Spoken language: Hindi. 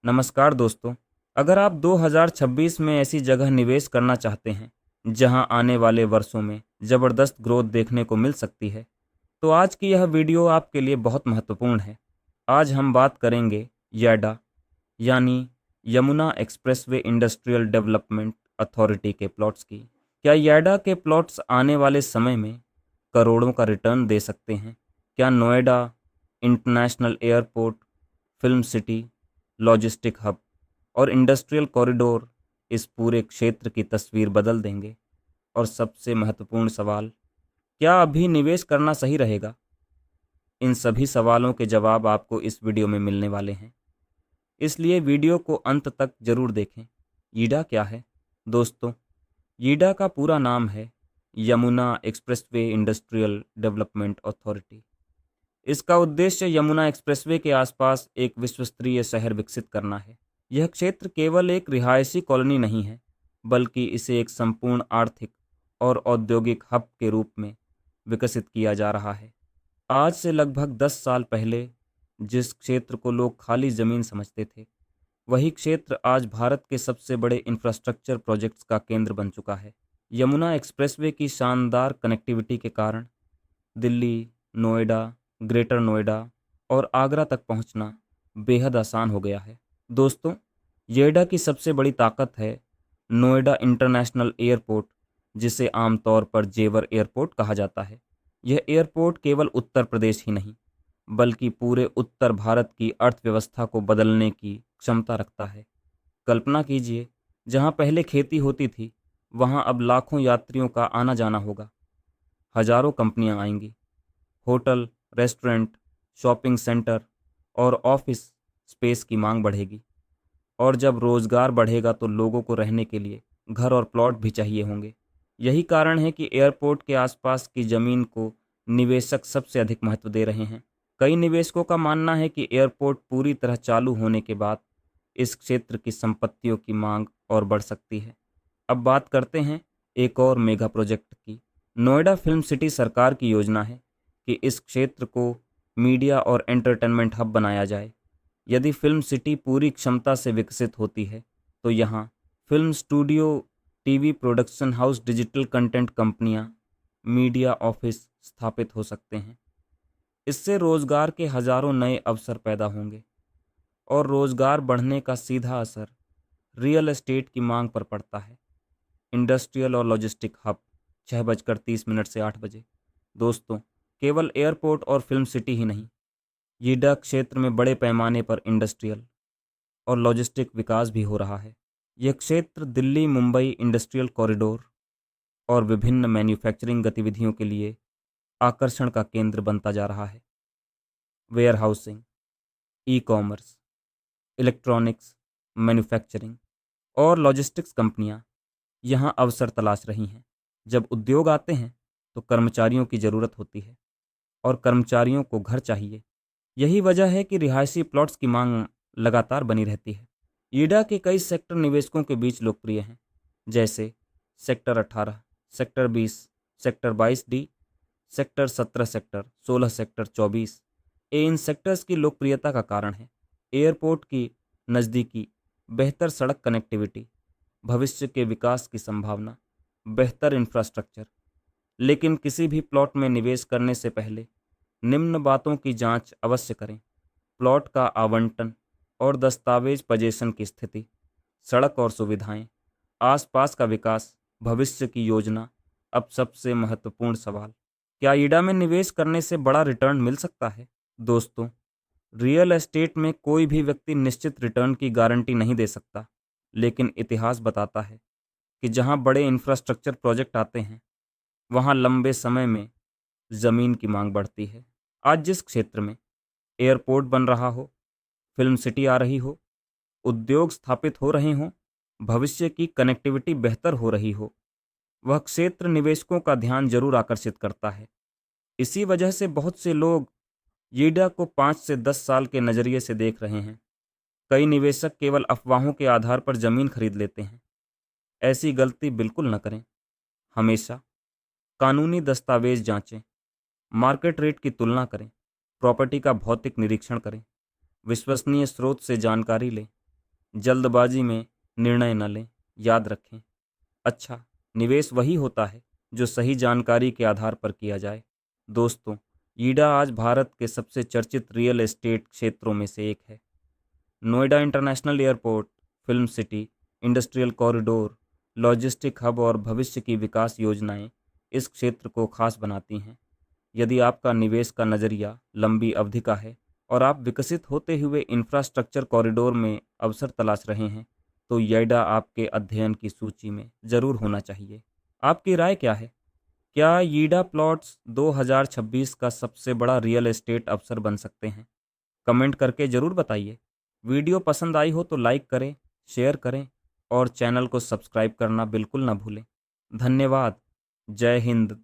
नमस्कार दोस्तों। अगर आप 2026 में ऐसी जगह निवेश करना चाहते हैं जहां आने वाले वर्षों में ज़बरदस्त ग्रोथ देखने को मिल सकती है, तो आज की यह वीडियो आपके लिए बहुत महत्वपूर्ण है। आज हम बात करेंगे याडा यानी Yamuna expressway industrial development authority के प्लॉट्स की। क्या याडा के प्लॉट्स आने वाले समय में करोड़ों का रिटर्न दे सकते हैं? क्या Noida international airport, film city, logistic hub और इंडस्ट्रियल कॉरिडोर इस पूरे क्षेत्र की तस्वीर बदल देंगे? और सबसे महत्वपूर्ण सवाल, क्या अभी निवेश करना सही रहेगा? इन सभी सवालों के जवाब आपको इस वीडियो में मिलने वाले हैं, इसलिए वीडियो को अंत तक जरूर देखें। यीडा क्या है दोस्तों? यीडा का पूरा नाम है Yamuna expressway industrial development authority. इसका उद्देश्य यमुना एक्सप्रेसवे के आसपास एक विश्वस्तरीय शहर विकसित करना है। यह क्षेत्र केवल एक रिहायशी कॉलोनी नहीं है, बल्कि इसे एक संपूर्ण आर्थिक और औद्योगिक हब के रूप में विकसित किया जा रहा है। आज से लगभग 10 साल पहले जिस क्षेत्र को लोग खाली जमीन समझते थे, वही क्षेत्र आज भारत के सबसे बड़े इंफ्रास्ट्रक्चर प्रोजेक्ट्स का केंद्र बन चुका है। यमुना एक्सप्रेसवे की शानदार कनेक्टिविटी के कारण दिल्ली, नोएडा, ग्रेटर नोएडा और आगरा तक पहुंचना बेहद आसान हो गया है। दोस्तों, येडा की सबसे बड़ी ताकत है नोएडा इंटरनेशनल एयरपोर्ट, जिसे आमतौर पर जेवर एयरपोर्ट कहा जाता है। यह एयरपोर्ट केवल उत्तर प्रदेश ही नहीं, बल्कि पूरे उत्तर भारत की अर्थव्यवस्था को बदलने की क्षमता रखता है। कल्पना कीजिए, जहां पहले खेती होती थी, वहां अब लाखों यात्रियों का आना जाना होगा। हजारों कंपनियां आएंगी, होटल, रेस्टोरेंट, शॉपिंग सेंटर और ऑफिस स्पेस की मांग बढ़ेगी। और जब रोजगार बढ़ेगा तो लोगों को रहने के लिए घर और प्लॉट भी चाहिए होंगे। यही कारण है कि एयरपोर्ट के आसपास की जमीन को निवेशक सबसे अधिक महत्व दे रहे हैं। कई निवेशकों का मानना है कि एयरपोर्ट पूरी तरह चालू होने के बाद इस क्षेत्र की संपत्तियों की मांग और बढ़ सकती है। अब बात करते हैं एक और मेगा प्रोजेक्ट की। नोएडा फिल्म सिटी सरकार की योजना है कि इस क्षेत्र को मीडिया और एंटरटेनमेंट हब बनाया जाए। यदि फिल्म सिटी पूरी क्षमता से विकसित होती है, तो यहाँ film studio, TV production house, digital content कंपनियाँ, मीडिया ऑफिस स्थापित हो सकते हैं। इससे रोजगार के हजारों नए अवसर पैदा होंगे और रोजगार बढ़ने का सीधा असर रियल एस्टेट की मांग पर पड़ता है। इंडस्ट्रियल और लॉजिस्टिक हब 6:30 से 8 बजे। दोस्तों, केवल एयरपोर्ट और फिल्म सिटी ही नहीं, यीडा क्षेत्र में बड़े पैमाने पर इंडस्ट्रियल और लॉजिस्टिक विकास भी हो रहा है। यह क्षेत्र दिल्ली मुंबई इंडस्ट्रियल कॉरिडोर और विभिन्न मैन्युफैक्चरिंग गतिविधियों के लिए आकर्षण का केंद्र बनता जा रहा है। Warehousing, e-commerce, electronics, manufacturing और लॉजिस्टिक्स कंपनियां यहाँ अवसर तलाश रही हैं। जब उद्योग आते हैं तो कर्मचारियों की ज़रूरत होती है और कर्मचारियों को घर चाहिए। यही वजह है कि रिहायशी प्लॉट्स की मांग लगातार बनी रहती है। ईडा के कई सेक्टर निवेशकों के बीच लोकप्रिय हैं, जैसे sector 18, sector 20, sector 22D, sector 17, sector 16, sector 24। ये इन सेक्टर्स की लोकप्रियता का कारण है। एयरपोर्ट की नज़दीकी, बेहतर सड़क कनेक्टिविटी, भविष्य के विकास की संभावना, बेहतर इंफ्रास्ट्रक्चर। लेकिन किसी भी प्लॉट में निवेश करने से पहले निम्न बातों की जांच अवश्य करें: प्लॉट का आवंटन और दस्तावेज पोजीशन की स्थिति, सड़क और सुविधाएं, आसपास का विकास, भविष्य की योजना। अब सबसे महत्वपूर्ण सवाल, क्या ईडा में निवेश करने से बड़ा रिटर्न मिल सकता है? दोस्तों, रियल एस्टेट में कोई भी व्यक्ति निश्चित रिटर्न की गारंटी नहीं दे सकता, लेकिन इतिहास बताता है कि जहां बड़े इंफ्रास्ट्रक्चर प्रोजेक्ट आते हैं, वहां लंबे समय में ज़मीन की मांग बढ़ती है। आज जिस क्षेत्र में एयरपोर्ट बन रहा हो, फिल्म सिटी आ रही हो, उद्योग स्थापित हो रहे हों, भविष्य की कनेक्टिविटी बेहतर हो रही हो, वह क्षेत्र निवेशकों का ध्यान जरूर आकर्षित करता है। इसी वजह से बहुत से लोग यीडा को 5 से 10 साल के नज़रिए से देख रहे हैं। कई निवेशक केवल अफवाहों के आधार पर ज़मीन खरीद लेते हैं। ऐसी गलती बिल्कुल न करें। हमेशा कानूनी दस्तावेज जांचें, मार्केट रेट की तुलना करें, प्रॉपर्टी का भौतिक निरीक्षण करें, विश्वसनीय स्रोत से जानकारी लें जल्दबाजी में निर्णय न लें। याद रखें, अच्छा निवेश वही होता है जो सही जानकारी के आधार पर किया जाए। दोस्तों, ईडा आज भारत के सबसे चर्चित रियल एस्टेट क्षेत्रों में से एक है। Noida international airport, film city, industrial corridor, logistic hub और भविष्य की विकास योजनाएं इस क्षेत्र को खास बनाती हैं। यदि आपका निवेश का नज़रिया लंबी अवधि का है और आप विकसित होते हुए इंफ्रास्ट्रक्चर कॉरिडोर में अवसर तलाश रहे हैं, तो येडा आपके अध्ययन की सूची में ज़रूर होना चाहिए। आपकी राय क्या है? क्या यीडा प्लॉट्स 2026 का सबसे बड़ा रियल एस्टेट अवसर बन सकते हैं? कमेंट करके ज़रूर बताइए। वीडियो पसंद आई हो तो लाइक करें, शेयर करें और चैनल को सब्सक्राइब करना बिल्कुल ना भूलें। धन्यवाद। जय हिंद।